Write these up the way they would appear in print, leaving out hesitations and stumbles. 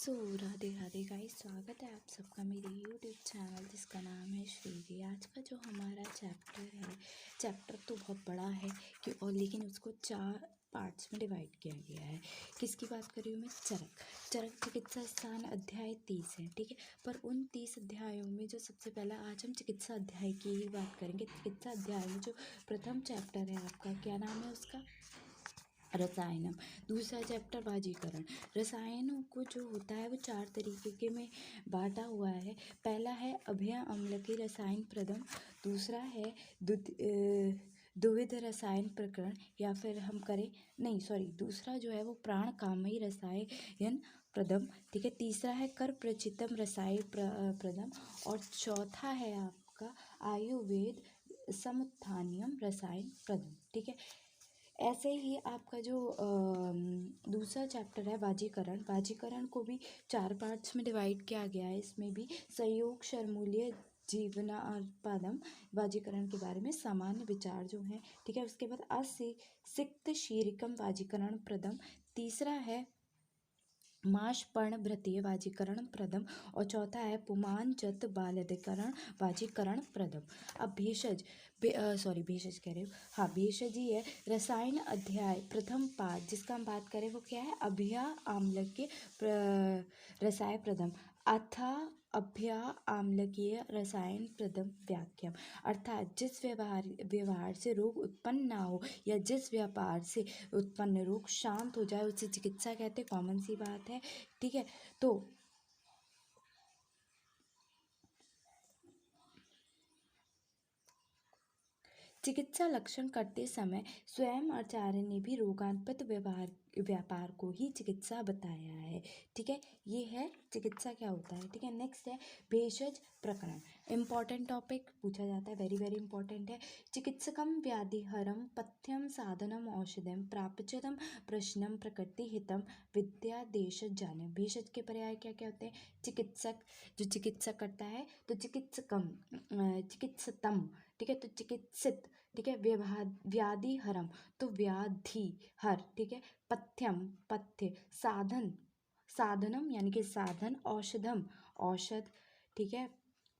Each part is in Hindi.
राधे राधे गाइस, स्वागत है आप सबका मेरे यूट्यूब चैनल जिसका नाम है श्रीजी। आज का जो हमारा चैप्टर तो बहुत बड़ा है कि और लेकिन उसको 4 पार्ट्स में डिवाइड किया गया है। किसकी बात कर रही हूँ मैं? चरक चिकित्सा स्थान अध्याय 30 है, ठीक है। पर उन 30 अध्यायों में जो सबसे पहला आज हम चिकित्सा अध्याय की ही बात करेंगे। चिकित्सा अध्याय में जो प्रथम चैप्टर है आपका, क्या नाम है उसका? रसायनम। दूसरा चैप्टर वाजीकरण। रसायनों को जो होता है वो 4 तरीके के में बांटा हुआ है। पहला है अभ्य अम्ल के रसायन प्रदम, दूसरा है द्विविध रसायन प्रकरण, या फिर हम करें दूसरा जो है वो प्राण कामयी रसायन प्रदम, ठीक है। तीसरा है कर प्रचितम रसायन प्रदम, और चौथा है आपका आयुर्वेद समुत्थानियम रसायन प्रदम, ठीक है। ऐसे ही आपका जो दूसरा चैप्टर है वाजीकरण को भी 4 पार्ट्स में डिवाइड किया गया है। इसमें भी संयोग शर्मूल्य जीवनापादम वाजीकरण के बारे में सामान्य विचार जो हैं, ठीक है। उसके बाद असिक्त शीरिकम वाजीकरण प्रदम, तीसरा है माश पर्ण भृतीय वाजीकरण प्रदम, और चौथा है पुमान जत बालधिकरण वाजीकरण प्रदम। अब भेषज कह रहे हो, हाँ भेषज ही है। रसायन अध्याय प्रथम पाठ जिसका हम बात करें वो क्या है? अभ्या आम्लकीय रसायन प्रदम अथा अभ्या आम्लकीय रसायन प्रदम व्याख्या, अर्थात जिस व्यवहार से रोग उत्पन्न ना हो या जिस व्यापार से उत्पन्न रोग शांत हो जाए उसे चिकित्सा कहते हैं। कॉमन सी बात है, ठीक है। तो चिकित्सा लक्षण करते समय स्वयं आचार्य ने भी रोगात्मक व्यापार को ही चिकित्सा बताया है, ठीक है। ये है चिकित्सा क्या होता है, ठीक है। नेक्स्ट है भेषज प्रकरण। इम्पॉर्टेंट टॉपिक पूछा जाता है, वेरी वेरी इंपॉर्टेंट है। चिकित्सकम व्याधिहरम पथ्यम साधनम औषधम प्रापचतम प्रश्नम प्रकृति हितम विद्या देशज जाने। भेषज के पर्याय क्या क्या होते हैं? चिकित्सक, जो चिकित्सा करता है, तो चिकित्सतम, ठीक है, तो चिकित्सित, ठीक है। व्याधि हरम, तो व्याधि हर, ठीक है। पथ्यम, पथ्य। साधनम यानी कि साधन। औषधम, औषध, ठीक है।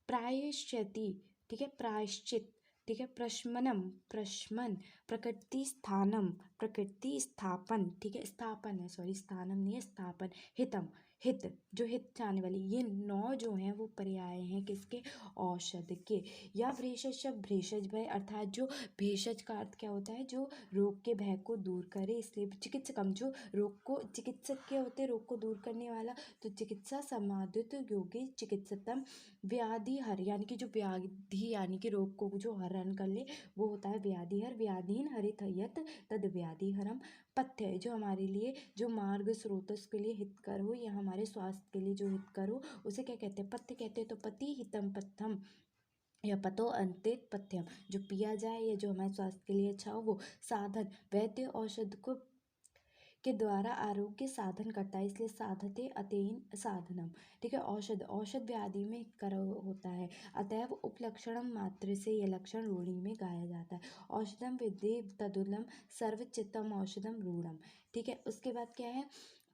प्रायश्चिति, ठीक है, प्रायश्चित, ठीक है। प्रशमनम, प्रशमन। प्रकृति स्थानम, प्रकृति स्थापन, ठीक है। स्थापन है, स्थानम नहीं है, स्थापन। हितम, हित, जो हित चाहने वाली। ये 9 जो हैं वो पर्याय हैं किसके? औषध के। या भेषज भय, अर्थात जो भेषज का अर्थ क्या होता है? जो रोग के भय को दूर करे, इसलिए चिकित्सकम, जो रोग को, चिकित्सक क्या होते हैं? रोग को दूर करने वाला। तो चिकित्सा समाधित योगी चिकित्सतम व्याधि हर, यानी कि जो व्याधि यानी कि रोग को जो हरण कर ले वो होता है व्याधि हर। व्याधीन हरित यत तद व्याधि हरम। पथ्य, जो हमारे लिए जो मार्ग स्रोतस के लिए हितकर हो या हमारे स्वास्थ्य के लिए जो हितकर हो उसे क्या कहते हैं? पथ्य कहते हैं। तो पति हितम पथ्यम या पतो अंतित पथ्यम, जो पिया जाए या जो हमारे स्वास्थ्य के लिए अच्छा हो वो। साधन, वैद्य औषध को के द्वारा आरोग्य साधन करता है, इसलिए साधते अतेन साधनम, ठीक है। औषध व्याधि में कर होता है, अतएव उपलक्षणम मात्र से यह लक्षण रूढ़ी में गाया जाता है। औषधम विद्धि तदुलम सर्वचित्तम औषधम रूढ़म, ठीक है। उसके बाद क्या है?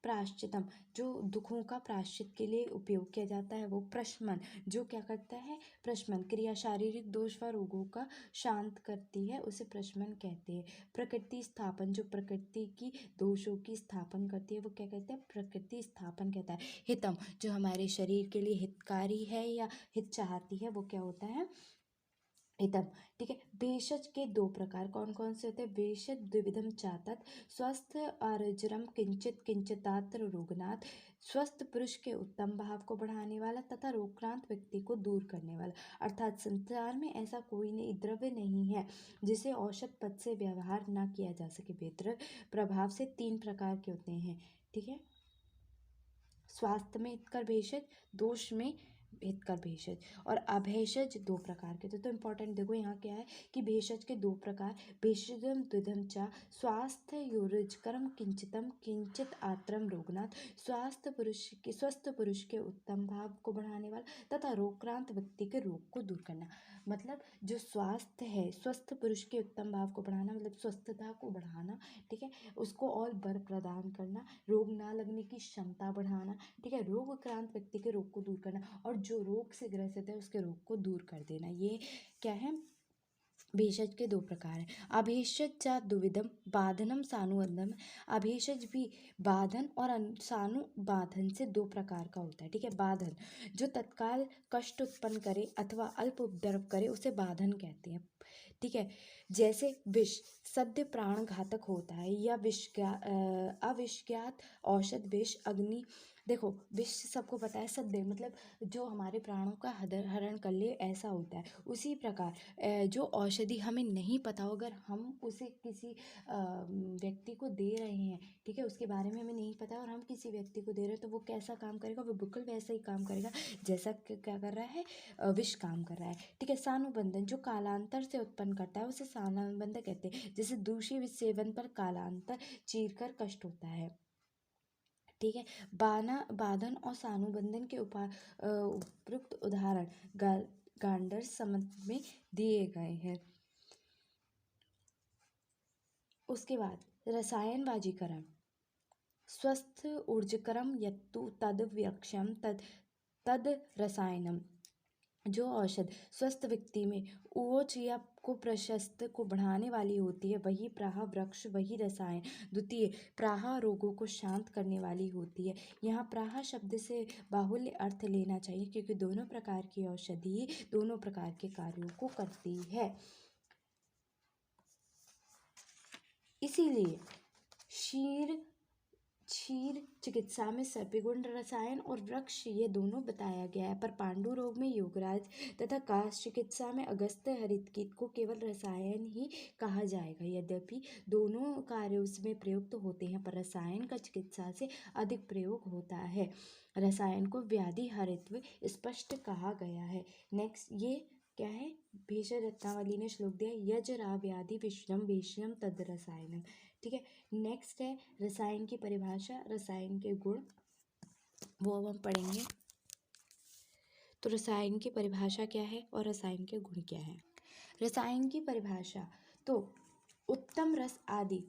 प्रायश्चितम, जो दुखों का प्रायश्चित के लिए उपयोग किया जाता है वो। प्रशमन, जो क्या करता है? प्रशमन क्रिया शारीरिक दोष व रोगों का शांत करती है, उसे प्रशमन कहते हैं। प्रकृति स्थापन, जो प्रकृति की दोषों की स्थापन करती है वो क्या कहते हैं? प्रकृति स्थापन कहता है। हितम, जो हमारे शरीर के लिए हितकारी है या हित चाहती है वो क्या होता है? हितम, ठीक है। भेषज के 2 प्रकार कौन कौन से होते हैं? भेषज द्विविधम चातक, स्वस्थ आरोग्यम किंचित किंचितात्र रोगनाथ। स्वस्थ पुरुष के उत्तम भाव को बढ़ाने वाला तथा रोगक्रांत व्यक्ति को दूर करने वाला, अर्थात संसार में ऐसा कोई द्रव्य नहीं है जिसे औषध पद से व्यवहार न किया जा सके। द्रव्य प्रभाव से 3 प्रकार के होते हैं, ठीक है। स्वास्थ्य में हितकर भेषज, दोष में हितकर भेषज, और अभेषज 2 प्रकार के। तो इम्पोर्टेंट देखो यहाँ क्या है कि भेषज के 2 प्रकार। भेषजम द्विधम चा स्वास्थ्य योरुजकरम किंचितम किंचित आत्रम रोगनाथ। स्वस्थ पुरुष के उत्तम भाव को बढ़ाने वाला तथा रोगक्रांत व्यक्ति के रोग को दूर करना। मतलब जो स्वास्थ्य है, स्वस्थ पुरुष के उत्तम भाव को बढ़ाना मतलब स्वस्थता को बढ़ाना, ठीक है। उसको और बल प्रदान करना, रोग ना लगने की क्षमता बढ़ाना, ठीक ठीक है। रोगाक्रांत व्यक्ति के रोग को दूर करना, और जो रोग से ग्रसित है उसके रोग को दूर कर देना। ये क्या है, भेषज के दो प्रकार हैं। अभेषज च द्विविधम, बाधनम सानुबंधम। अभेषज भी बाधन और सानुबाधन से दो प्रकार का होता है, ठीक है। बाधन जो तत्काल कष्ट उत्पन्न करे अथवा अल्प उपद्रव करे उसे बाधन कहते हैं, ठीक है। जैसे विष सद्य प्राण घातक होता है, या अविष्ज्ञात औषध विष अग्नि। देखो विष सबको पता है, सद्य मतलब जो हमारे प्राणों का हरण कर ले, ऐसा होता है। उसी प्रकार जो औषधि हमें नहीं पता हो, अगर हम उसे किसी व्यक्ति को दे रहे हैं, ठीक है, उसके बारे में हमें नहीं पता और हम किसी व्यक्ति को दे रहे हैं, तो वो कैसा काम करेगा, वो बिल्कुल वैसा ही काम करेगा जैसा क्या कर रहा है, विष काम कर रहा है, ठीक है। सानुबंधन जो कालांतर से उत्पन्न करता है उसे सानुबंधन कहते हैं। जैसे दूषी विष सेवन पर कालांतर चीरकर कष्ट होता है, ठीक है। बाधन और सानुबंधन के उपयुक्त उदाहरण गांडर समत में दिए गए हैं। उसके बाद रसायनवाजीकरण, स्वस्थ ऊर्जकरम यत्तु तद व्यक्षम तद रसायनम। जो औषध स्वस्थ व्यक्ति में ओज या को प्रशस्त को बढ़ाने वाली होती है, वही प्राह वृक्ष, वही रसायन द्वितीय प्राह रोगों को शांत करने वाली होती है। यहाँ प्राह शब्द से बाहुल्य अर्थ लेना चाहिए, क्योंकि दोनों प्रकार की औषधि दोनों प्रकार के कार्यों को करती है। इसीलिए क्षीर चिकित्सा में सर्पिगुण रसायन और वृक्ष ये दोनों बताया गया है, पर पांडु रोग में योगराज तथा काश चिकित्सा में अगस्त्य हरितकीट को केवल रसायन ही कहा जाएगा। यद्यपि दोनों कार्य उसमें प्रयुक्त होते हैं, पर रसायन का चिकित्सा से अधिक प्रयोग होता है। रसायन को व्याधि हरित्व स्पष्ट कहा गया है। नेक्स्ट ये क्या है, भेषज रत्नावली ने श्लोक दिया, यजरा व्याधि विषम भेषजम तद रसायनम, ठीक है। नेक्स्ट है रसायन की परिभाषा, रसायन के गुण, वो अब हम पढ़ेंगे। तो रसायन की परिभाषा क्या है और रसायन के गुण क्या है। रसायन की परिभाषा, तो उत्तम रस आदि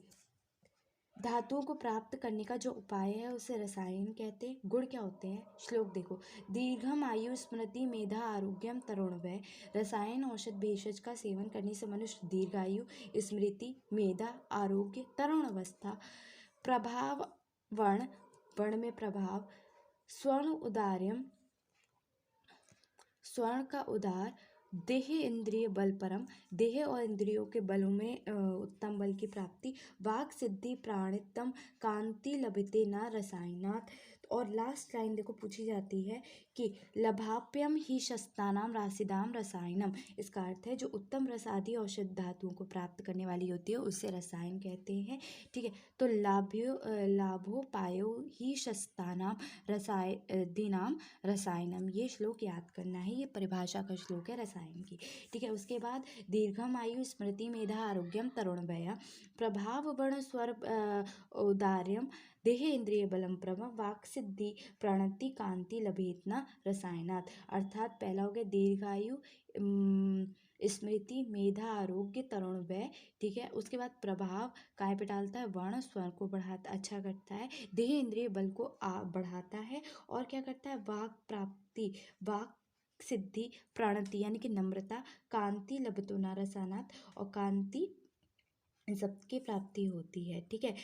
धातुओं को प्राप्त करने का जो उपाय है उसे रसायन कहते हैं। गुण क्या होते हैं, श्लोक देखो, दीर्घम आयु स्मृति मेधा आरोग्यम तरुणवय। रसायन औषध भेषज का सेवन करने से मनुष्य दीर्घायु, स्मृति, मेधा, आरोग्य, तरुण अवस्था, प्रभाव वर्ण में प्रभाव, स्वर्ण का उदार, देह इंद्रिय बल परम, देह और इंद्रियों के बलों में उत्तम बल की प्राप्ति, वाक सिद्धि प्राणितम, कांति लभते न रसायनात्। और लास्ट लाइन देखो पूछी जाती है कि लभाप्यम ही शस्तानाम राशिदाम रसायनम। इसका अर्थ है जो उत्तम रस आदि औषध धातुओं को प्राप्त करने वाली होती है उससे रसायन कहते हैं, ठीक है। तो लाभोपायो ही शस्तानाम रसायनाम रसायनम, ये श्लोक याद करना है, ये परिभाषा का श्लोक है रसायन की, ठीक है। उसके बाद दीर्घम आयु स्मृति मेधा आरोग्यम तरुणवय, प्रभाव वर्ण स्वर औदार्यम, देह इंद्रिय बलम प्रभव, वाक सिद्धि प्रणति कांति लभेतना रसायनात्। अर्थात पहला हो गया दीर्घायु, स्मृति, मेधा, आरोग्य, तरुण व्यय, ठीक है। उसके बाद प्रभाव काय पे डालता है, वर्ण स्वर को बढ़ाता अच्छा करता है, देह इंद्रिय बल को बढ़ाता है, और क्या करता है, वाक प्राप्ति, वाक सिद्धि, प्रणति यानी कि नम्रता, कांति लभतो न रसायनात्, और कांति सबकी प्राप्ति होती है, ठीक है।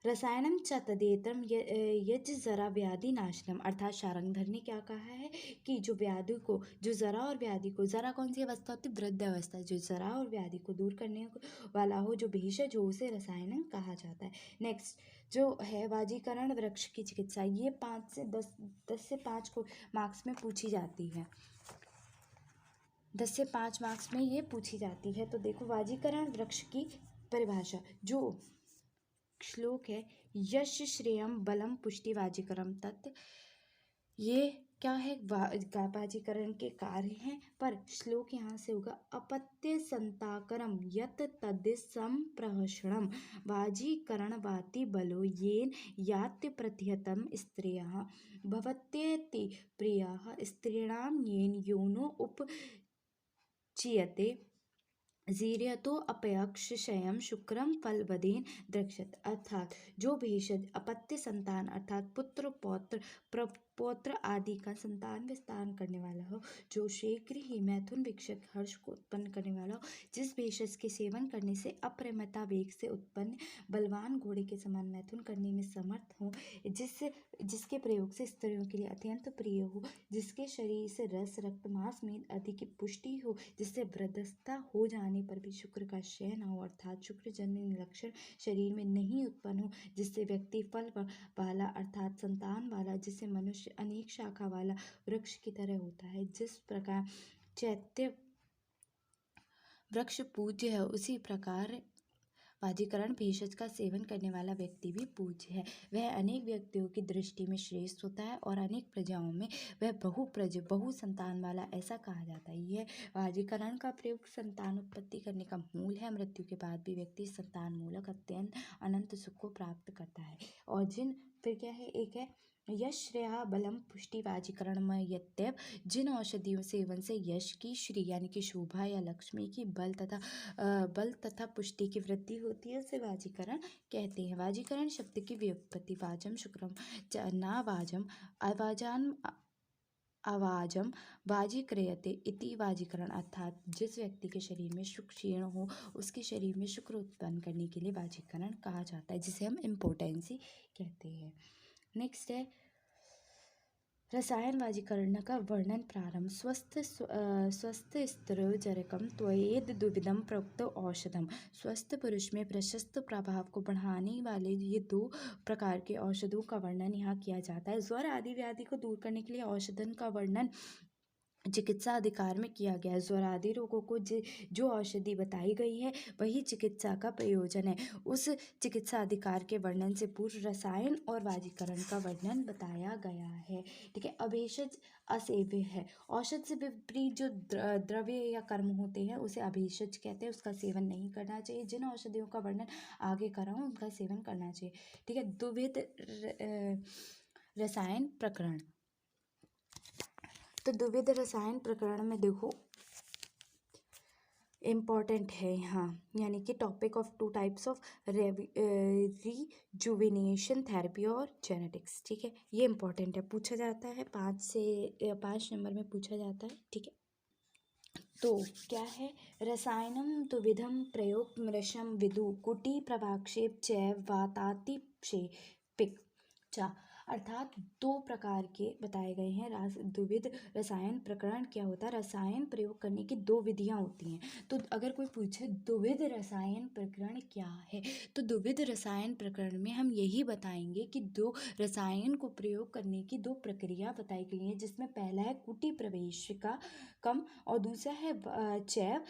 रसायनम च तदेतरम यज जरा व्याधि नाशनम, अर्थात शारंगधर ने क्या कहा है कि जो व्याधि को, जो जरा और व्याधि को, जरा कौन सी अवस्था होती है, वृद्ध अवस्था, जो जरा और व्याधि को दूर करने वाला हो, जो भेषज हो, उसे रसायनम कहा जाता है। नेक्स्ट जो है वाजीकरण वृक्ष की चिकित्सा, ये 10 से 5 को मार्क्स में पूछी जाती है, 10 से 5 मार्क्स में ये पूछी जाती है। तो देखो वाजीकरण वृक्ष की परिभाषा, जो श्लोक है, यश श्रेयम बलम पुष्टि वाजीकरम तत्, ये क्या है, वाजीकरण के कार्य हैं, पर श्लोक यहाँ से होगा, अपत्य संताकरम यत तद संप्रहषणम वाजीकरण वाति बलो येन यात्य प्रतिहतम स्त्रियः भवत्येति प्रियः स्त्रीणाम येन योनो उपचीयते जीर्यतो अपयक्षयम शुक्रम फलवदेन द्रक्षत। अर्थात जो भेषज अपत्य संतान अर्थात पुत्र पौत्र पौत्र आदि का संतान विस्तार करने वाला हो, जो शीघ्र ही मैथुन वीक्षक हर्ष को उत्पन्न करने वाला हो, जिस भेषज के सेवन करने से अप्रमत्ता वेग से उत्पन्न बलवान घोड़े के समान मैथुन करने में समर्थ हो, जिसके प्रयोग से स्त्रियों के लिए अत्यंत प्रिय हो, जिसके शरीर से रस रक्त मांस में आदि की पुष्टि हो, जिससे वृद्धस्था हो जाने पर भी शुक्र का क्षय न हो, अर्थात शुक्र जन्य लक्षण शरीर में नहीं उत्पन्न हो, जिससे व्यक्ति फल वाला अर्थात संतान वाला, जिससे मनुष्य अनेक शाखा वाला वृक्ष की तरह होता है। जिस प्रकार चैत्य वृक्ष पूज्य है, उसी प्रकार वाजीकरण भेषज का सेवन करने वाला व्यक्ति भी पूज्य है। वह अनेक व्यक्तियों की दृष्टि में श्रेष्ठ होता है और अनेक प्रजाओं में वह बहु संतान वाला ऐसा कहा जाता है। यह वाजीकरण का प्रयोग संतान उत्पत्ति करने का मूल है। मृत्यु के बाद भी व्यक्ति संतान मूलक अत्यंत अनंत सुख को प्राप्त करता है। और फिर क्या है, एक है यश श्रेया बलम पुष्टि वाजीकरणमय यद्यप, जिन औषधियों सेवन से यश की, श्री यानी कि शोभा या लक्ष्मी की, बल तथा पुष्टि की वृद्धि होती है, उसे वाजीकरण कहते हैं। वाजीकरण शब्द की व्युत्पत्ति वाजम शुक्रम ना वाजम अवाजम वाजी क्रियते इति वाजीकरण, अर्थात जिस व्यक्ति के शरीर में शुक्र क्षीण हो, उसके शरीर में शुक्र उत्पन्न करने के लिए वाजीकरण कहा जाता है, जिसे हम इम्पोर्टेंसी कहते हैं। नेक्स्ट है रसायन वाजीकरण का वर्णन प्रारंभ। स्वस्थ स्त्रोजरकम त्वयेद द्विविधम प्रोक्त औषधम। स्वस्थ पुरुष में प्रशस्त प्रभाव को बढ़ाने वाले ये 2 प्रकार के औषधों का वर्णन यहाँ किया जाता है। ज्वर आदि व्याधि को दूर करने के लिए औषधन का वर्णन चिकित्सा अधिकार में किया गया है। ज्वर आदि रोगों को जो औषधि बताई गई है वही चिकित्सा का प्रयोजन है। उस चिकित्सा अधिकार के वर्णन से पूर्व रसायन और वाजीकरण का वर्णन बताया गया है। ठीक है। अभेषज असेव्य है। औषध से विपरीत जो द्रव्य या कर्म होते हैं उसे अभेषज कहते हैं, उसका सेवन नहीं करना चाहिए। जिन औषधियों का वर्णन आगे कर रहा हूँ उनका सेवन करना चाहिए। ठीक है। द्विविध रसायन प्रकरण। तो द्विविध रसायन प्रकरण में देखो इम्पॉर्टेंट है यहाँ, यानी कि topic of 2 types of rejuvenation therapy और जेनेटिक्स। ठीक है, ये इम्पॉर्टेंट है, पूछा जाता है 5 नंबर में पूछा जाता है। ठीक है, तो क्या है, रसायनम द्विविधम प्रयोग मृषम विदु कुटी प्रभाक्षेप चैव वातातिक्षेपिक चा, अर्थात 2 प्रकार के बताए गए हैं। द्विविध रसायन प्रकरण क्या होता है, रसायन प्रयोग करने की 2 विधियां होती हैं। तो अगर कोई पूछे द्विविध रसायन प्रकरण क्या है, तो द्विविध रसायन प्रकरण में हम यही बताएंगे कि 2 रसायन को प्रयोग करने की 2 प्रक्रिया बताई गई हैं, जिसमें पहला है कुटी प्रवेशिका कम और दूसरा है चैव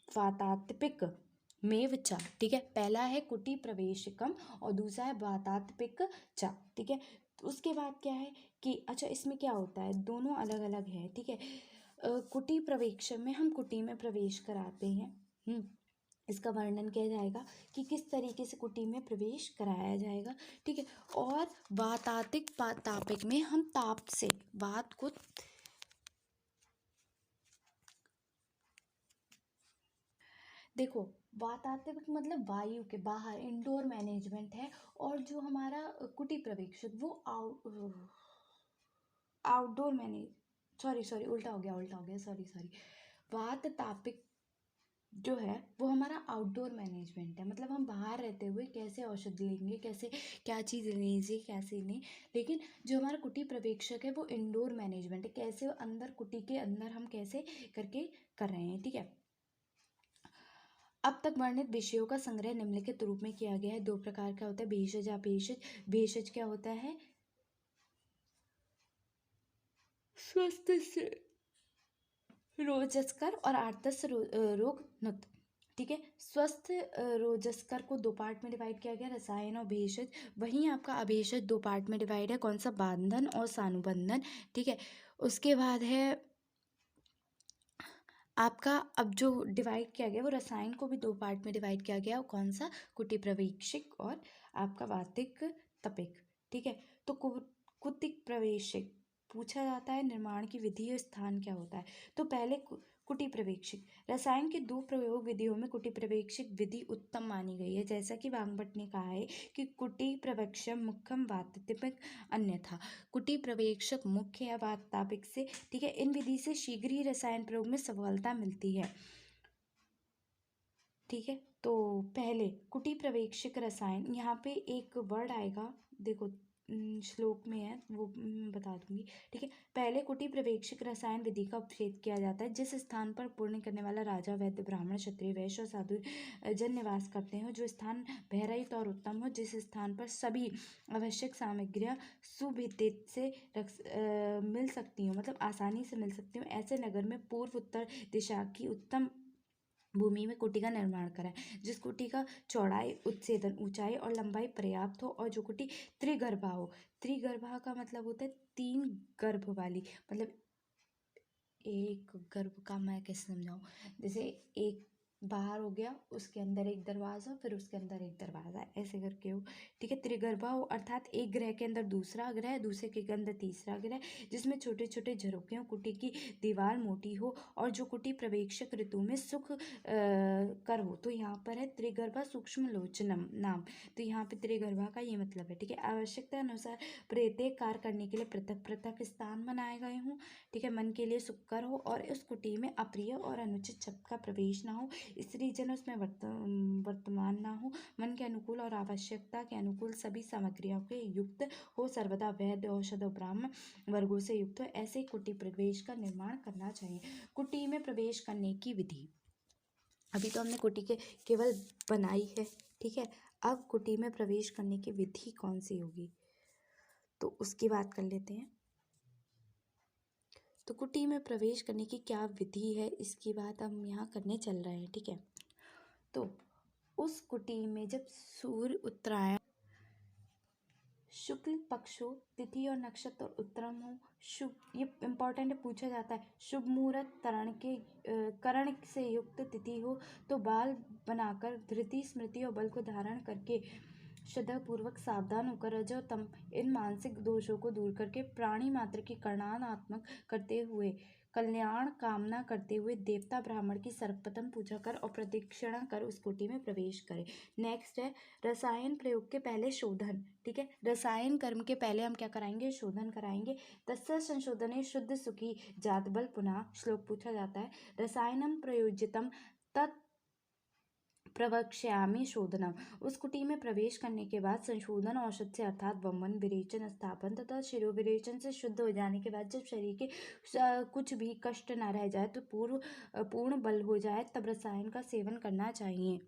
वातात्पिक मेवचा। ठीक है, पहला है कुटी प्रवेशिकम और दूसरा है वातात्पिक चा। ठीक है, तो उसके बाद क्या है कि अच्छा इसमें क्या होता है, दोनों अलग अलग है। ठीक है, कुटी प्रवेशम में हम कुटी में प्रवेश कराते हैं। इसका वर्णन किया जाएगा कि किस तरीके से कुटी में प्रवेश कराया जाएगा। ठीक है, और वातातिक तापिक में हम ताप से वात को देखो, वातात्मक मतलब वायु के बाहर, इंडोर मैनेजमेंट है। और जो हमारा कुटी प्रवेशक वो आउटडोर मैनेज सॉरी उल्टा हो गया सॉरी वाततापिक जो है वो हमारा आउटडोर मैनेजमेंट है, मतलब हम बाहर रहते हुए कैसे औषध लेंगे, कैसे क्या चीज़ लेनी चाहिए कैसे नहीं। लेकिन जो हमारा कुटी प्रवेशक है वो इंडोर मैनेजमेंट है, कैसे अंदर कुटी के अंदर हम कैसे करके कर रहे हैं। ठीक है, अब तक वर्णित विषयों का संग्रह निम्नलिखित रूप में किया गया है। 2 प्रकार का होता है, भेषज अभेषज। भेषज क्या होता है, स्वस्थ से रोजस्कर और आर्तस रोग नुत। ठीक है, स्वस्थ रोजस्कर को 2 पार्ट में डिवाइड किया गया, रसायन और भेषज। वहीं आपका अभेषज 2 पार्ट में डिवाइड है, कौन सा, बांधन और सानुबंधन। ठीक है, उसके बाद है आपका, अब जो डिवाइड किया गया वो रसायन को भी 2 पार्ट में डिवाइड किया गया, कौन सा, कुटी प्रवेशिक और आपका वातिक तपिक। ठीक है, तो कुटिक प्रवेशिक पूछा जाता है निर्माण की विधि और स्थान क्या होता है। तो पहले कुटी प्रवेशिक रसायन के 2 प्रयोग विधियों में कुटी प्रवेशिक विधि उत्तम मानी गई है। जैसा कि वाग्भट ने कहा है कि कुटी प्रवेक्षम मुख्यम वाततिक अन्यथा। कुटी प्रवेशक मुख्य या वातापिक से, ठीक है, इन विधि से शीघ्र ही रसायन प्रयोग में सफलता मिलती है। ठीक है, तो पहले कुटी प्रवेशिक रसायन, यहाँ पे एक वर्ड आएगा, देखो श्लोक में है वो बता दूंगी। ठीक है, पहले कुटी प्रवेशिक रसायन विधि का उपच्छेद किया जाता है जिस स्थान पर पूर्ण करने वाला राजा, वैद्य, ब्राह्मण, क्षत्रिय, वैश्य और साधु जन निवास करते हैं, जो स्थान बहरहित और उत्तम हो, जिस स्थान पर सभी आवश्यक सामग्रियाँ सुविदित से मिल सकती हो, मतलब आसानी से मिल सकती हो, ऐसे नगर में पूर्व उत्तर दिशा की उत्तम भूमि में कुटी का निर्माण कराएं, जिस कुटी का चौड़ाई, उच्छेदन, ऊंचाई और लंबाई पर्याप्त हो, और जो कुटी त्रिगर्भा हो। त्रिगर्भा का मतलब होता है 3 गर्भ वाली, मतलब एक गर्भ का मैं कैसे समझाऊं, जैसे एक बाहर हो गया, उसके अंदर एक दरवाज़ा, फिर उसके अंदर एक दरवाज़ा, ऐसे करके हो। ठीक है, त्रिगर्भा हो अर्थात एक ग्रह के अंदर दूसरा ग्रह, दूसरे के अंदर तीसरा ग्रह, जिसमें छोटे छोटे झरोखे हो, कुटी की दीवार मोटी हो, और जो कुटी प्रवेशक ऋतु में सुख कर हो। तो यहाँ पर है त्रिगर्भा सूक्ष्म लोचनम नाम, तो यहाँ पे त्रिगर्भा का ये मतलब है। ठीक है, आवश्यकता अनुसार प्रत्येक कार्य करने के लिए पृथक पृथक स्थान बनाए गए हों। ठीक है, मन के लिए सुखकर हो और उस कुटी में अप्रिय और अनुचित शब्द का प्रवेश ना हो, स्त्री जन उसमें वर्तमान ना हो, मन के अनुकूल और आवश्यकता के अनुकूल सभी सामग्रियों के युक्त हो, सर्वदा वैद्य, औषध और ब्राह्मण वर्गों से युक्त हो, ऐसे कुटी प्रवेश का निर्माण करना चाहिए। कुटी में प्रवेश करने की विधि, अभी तो हमने कुटी के केवल बनाई है। ठीक है, अब कुटी में प्रवेश करने की विधि कौन सी होगी, तो उसकी बात कर लेते हैं। तो कुटी में प्रवेश करने की क्या विधि है, इसकी बात हम यहाँ करने चल रहे हैं। ठीक है, तो उस कुटी में जब सूर्य उत्तरायण शुक्ल पक्ष हो, तिथि और नक्षत्र उत्तम हो, शुभ, ये इम्पोर्टेंट है, पूछा जाता है, शुभ मुहूर्त करण से युक्त तिथि हो, तो बाल बनाकर धृति, स्मृति और बल को धारण करके श्रद्धापूर्वक सावधान होकर रज और तम इन मानसिक दोषों को दूर करके प्राणी मात्र की करणात्मक करते हुए कल्याण कामना करते हुए देवता ब्राह्मण की सर्वप्रथम पूजा कर और प्रदक्षिणा कर उस कुटी में प्रवेश करें। नेक्स्ट है रसायन प्रयोग के पहले शोधन। ठीक है, रसायन कर्म के पहले हम क्या कराएंगे, शोधन कराएंगे। तस्य संशोधने शुद्ध सुखी जात बल पुनः, श्लोक पूछा जाता है, रसायनम प्रयोजितम तत् प्रवक्ष्यामि शोधनम, उस कुटी में प्रवेश करने के बाद संशोधन औषध से अर्थात वमन, विरेचन, स्थापन तथा शिरो विरेचन से शुद्ध हो जाने के बाद जब शरीर के कुछ भी कष्ट न रह जाए, तो पूर्ण बल हो जाए, तब रसायन का सेवन करना चाहिए।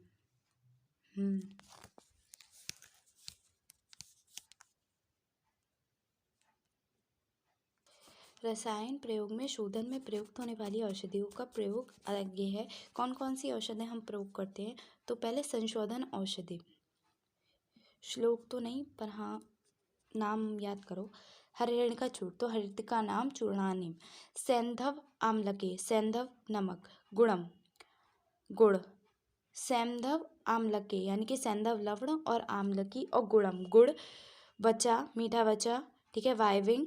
रसायन प्रयोग में शोधन में प्रयुक्त होने वाली औषधियों का प्रयोग अलग ये है। कौन कौन सी औषधें हम प्रयोग करते हैं, तो पहले संशोधन औषधि, श्लोक तो नहीं पर हाँ नाम याद करो। हरिण का चूर्ण, तो हरित का नाम चूर्णानिम, सैंधव आम्लके, सैंधव नमक, गुणम गुड़, सैंधव आम्लके यानी कि सैंधव लवण और आम्लकी, और गुड़म गुड़, वचा मीठा वचा, ठीक है, वायविंग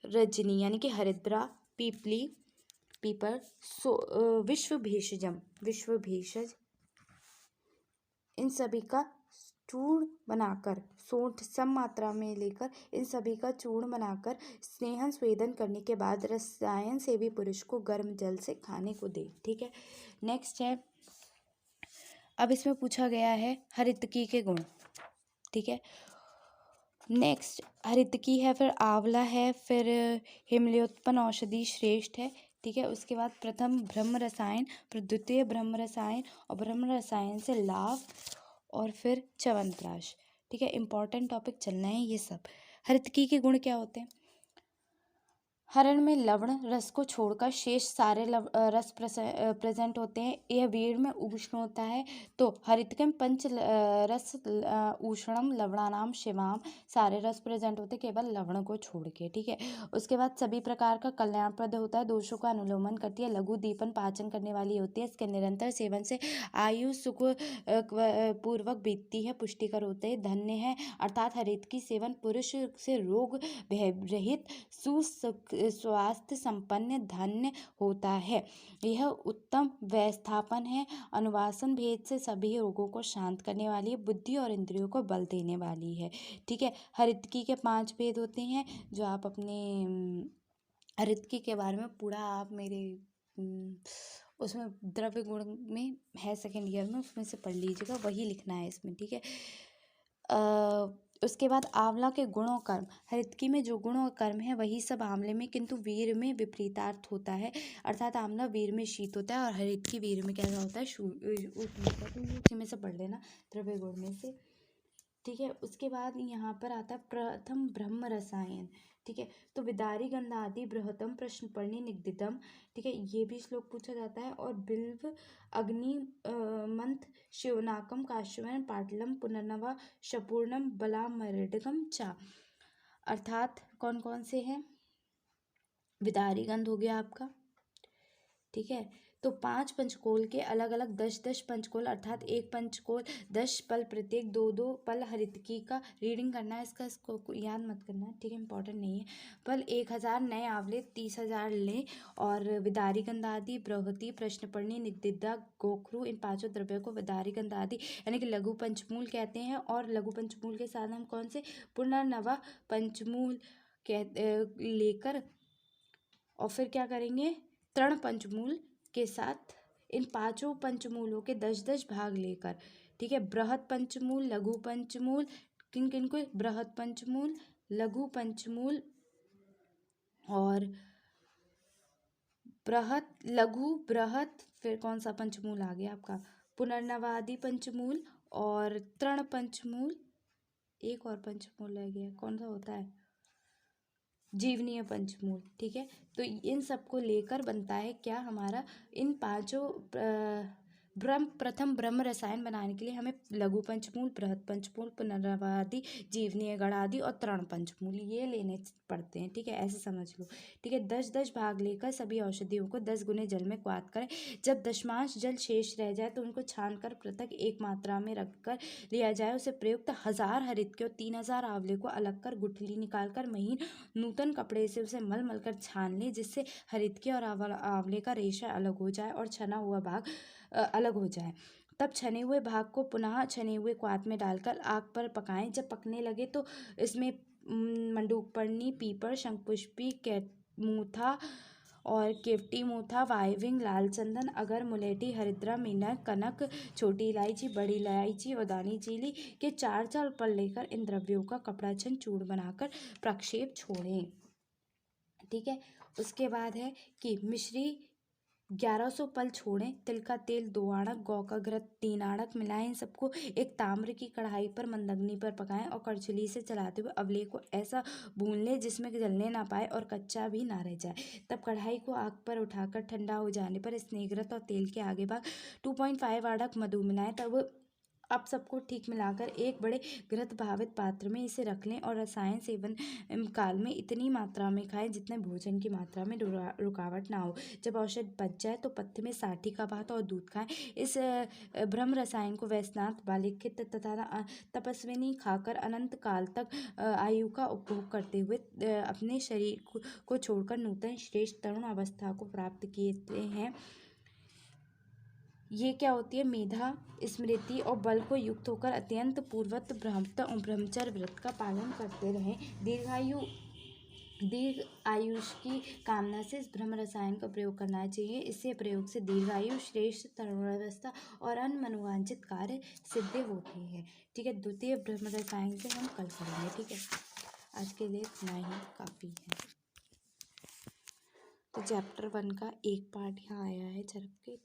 रजनी यानी कि हरिद्रा, पीपली पीपर, विश्व भेषजम विश्व भेषज, इन सभी का चूर्ण बनाकर सोंठ सम मात्रा में लेकर इन सभी का चूर्ण बनाकर स्नेहन स्वेदन करने के बाद रसायन सेवी पुरुष को गर्म जल से खाने को दे। ठीक है, नेक्स्ट है, अब इसमें पूछा गया है हरितकी के गुण। ठीक है, नेक्स्ट हरितकी है, फिर आंवला है, फिर हिमल्योत्पन्न औषधि श्रेष्ठ है। ठीक है, उसके बाद प्रथम ब्रह्म रसायन, फिर द्वितीय ब्रह्म रसायन और ब्रह्म रसायन से लाभ, और फिर च्यवनप्राश। ठीक है, इंपॉर्टेंट टॉपिक चलना है ये सब। हरितकी के गुण क्या होते हैं, हरण में लवण रस को छोड़कर शेष सारे रस प्रेजेंट होते हैं। यह वीर में उष्ण होता है, तो हरितकम पंच रस उष्णम लवणानाम शिवाम, सारे रस प्रेजेंट होते केवल लवण को छोड़ के। ठीक है, उसके बाद सभी प्रकार का कल्याणप्रद होता है, दोषों का अनुलोमन करती है, लघु दीपन पाचन करने वाली होती है, इसके निरंतर सेवन से आयु सुख पूर्वक बीतती है, पुष्टिकर होते हैं, धन्य है, अर्थात हरित की सेवन पुरुष से रोग रहित स्वास्थ्य संपन्न धन्य होता है। यह उत्तम व्यवस्थापन है। अनुवासन भेद से सभी रोगों को शांत करने वाली है, बुद्धि और इंद्रियों को बल देने वाली है। ठीक है, हरितकी के 5 भेद होते हैं जो आप अपने हरितकी के बारे में पूरा आप मेरे उसमें द्रव्य गुण में है, सेकेंड ईयर में, उसमें से पढ़ लीजिएगा, वही लिखना है इसमें। ठीक है, उसके बाद आंवला के गुण और कर्म। हरितकी में जो गुण और कर्म है वही सब आंवले में, किंतु वीर में विपरीतार्थ होता है। अर्थात आंवला वीर में शीत होता है और हरितकी वीर में क्या होता है, उष्ण होता है। तो ये उसी में से पढ़ लेना, द्रव्य गुण में से। ठीक है, उसके बाद यहाँ पर आता है प्रथम ब्रह्म रसायन। ठीक है, तो विदारी गंधादि बृहतम प्रश्न पढ़नी निगदितम। ठीक है, ये भी श्लोक पूछा जाता है। और बिल्व अग्नि मंथ शिवनाकम काश्यवन पाटलम पुनर्नवा शपूर्णम बलामृडकम चा। अर्थात कौन कौन से हैं? विदारी गंध हो गया आपका। ठीक है, तो 5 पंचकोल के अलग अलग 10-10 पंचकोल, अर्थात एक पंचकोल 10 पल प्रत्येक, 2-2 पल हरितकी का रीडिंग करना है। इसको याद मत करना, ठीक है, इंपॉर्टेंट नहीं है। पल 1000 नए आंवले 30,000 लें। और विदारी गंधादि बृहति प्रश्नपढ़नी निगदिदा गोखरू, इन 5 द्रव्यों को विदारी गंधादि यानी कि लघु पंचमूल कहते हैं। और लघु पंचमूल के साथ हम कौन से पुनर्नवा पंचमूल लेकर और फिर क्या करेंगे, तृण पंचमूल के साथ इन 5 पंचमूलों के 10-10 भाग लेकर। ठीक है, बृहत पंचमूल, लघु पंचमूल, किन किन को, बृहत पंचमूल, लघु पंचमूल और बृहत, लघु, बृहत, फिर कौन सा पंचमूल आ गया आपका, पुनर्नवादि पंचमूल और तृण पंचमूल। एक और पंचमूल रह गया, कौन सा होता है, जीवनीय पंचमूल। ठीक है, तो इन सबको लेकर बनता है क्या हमारा, इन 5 प्रथम ब्रह्म रसायन बनाने के लिए हमें लघु पंचमूल, बृहत पंचमूल, पुनर्नवादि, जीवनीय गणादि और तृण पंचमूल ये लेने पड़ते हैं। ठीक है, ऐसे समझ लो। ठीक है, 10-10 भाग लेकर सभी औषधियों को 10 गुने जल में क्वाथ करें। जब दशमांश जल शेष रह जाए तो उनको छानकर पृथक एक मात्रा में रखकर लिया जाए। उसे प्रयुक्त 1000 हरितकी और 3000 आंवले को अलग कर गुठली निकालकर महीन नूतन कपड़े से उसे मल मल कर छान लें, जिससे हरितकी और आंवले का रेशा अलग हो जाए और छना हुआ भाग अलग हो जाए। तब छने हुए भाग को पुनः छने हुए क्वाथ में डालकर आग पर पकाएं। जब पकने लगे तो इसमें मंडूकपर्णी, पीपर, शंखपुष्पी, कैटमूथा और केवटी मूथा, वायविंग, लाल चंदन, अगर, मुलेठी, हरिद्रा, मीनक, कनक, छोटी इलायची, बड़ी इलायची और दानी चीली के 4 पल लेकर इन द्रव्यों का कपड़ा छन चूर्ण बनाकर प्रक्षेप छोड़ें। ठीक है, उसके बाद है कि मिश्री 1100 पल छोड़ें। तिल का तेल 2 आणक, गौ का घृत 3 आणक मिलाएं। इन सबको एक ताम्र की कढ़ाई पर मंदअग्नि पर पकाएं और करछुली से चलाते हुए अवले को ऐसा भून लें जिसमें जलने ना पाए और कच्चा भी ना रह जाए। तब कढ़ाई को आग पर उठाकर ठंडा हो जाने पर स्नेहघृत और तेल के आगे भाग 2.5 आणक मधु मिलाएं। तब अब सबको ठीक मिलाकर एक बड़े घृत भावित पात्र में इसे रख लें और रसायन सेवन काल में इतनी मात्रा में खाएं जितने भोजन की मात्रा में रुकावट ना हो। जब औषध पच जाए तो पथ्य में साठी का भात और दूध खाएं। इस ब्रह्म रसायन को वैष्णव, बालिखित तथा तपस्विनी खाकर अनंत काल तक आयु का उपभोग करते हुए अपने शरीर को छोड़कर नूतन श्रेष्ठ तरुण अवस्था को प्राप्त किए हैं। ये क्या होती है, मेधा, स्मृति और बल को युक्त होकर अत्यंत पूर्वत ब्रह्मचर्य व्रत का पालन करते रहें। दीर्घ आयुष की कामना से इस ब्रह्म रसायन का प्रयोग करना चाहिए। इससे प्रयोग से दीर्घायु, श्रेष्ठ तरुणावस्था और अन्य मनोवांछित कार्य सिद्ध होते हैं। ठीक है, द्वितीय ब्रह्म रसायन से हम कल करेंगे। ठीक है, आज के लिए इतना ही काफ़ी है। तो चैप्टर 1 का एक पार्ट यहाँ आया है झलक के।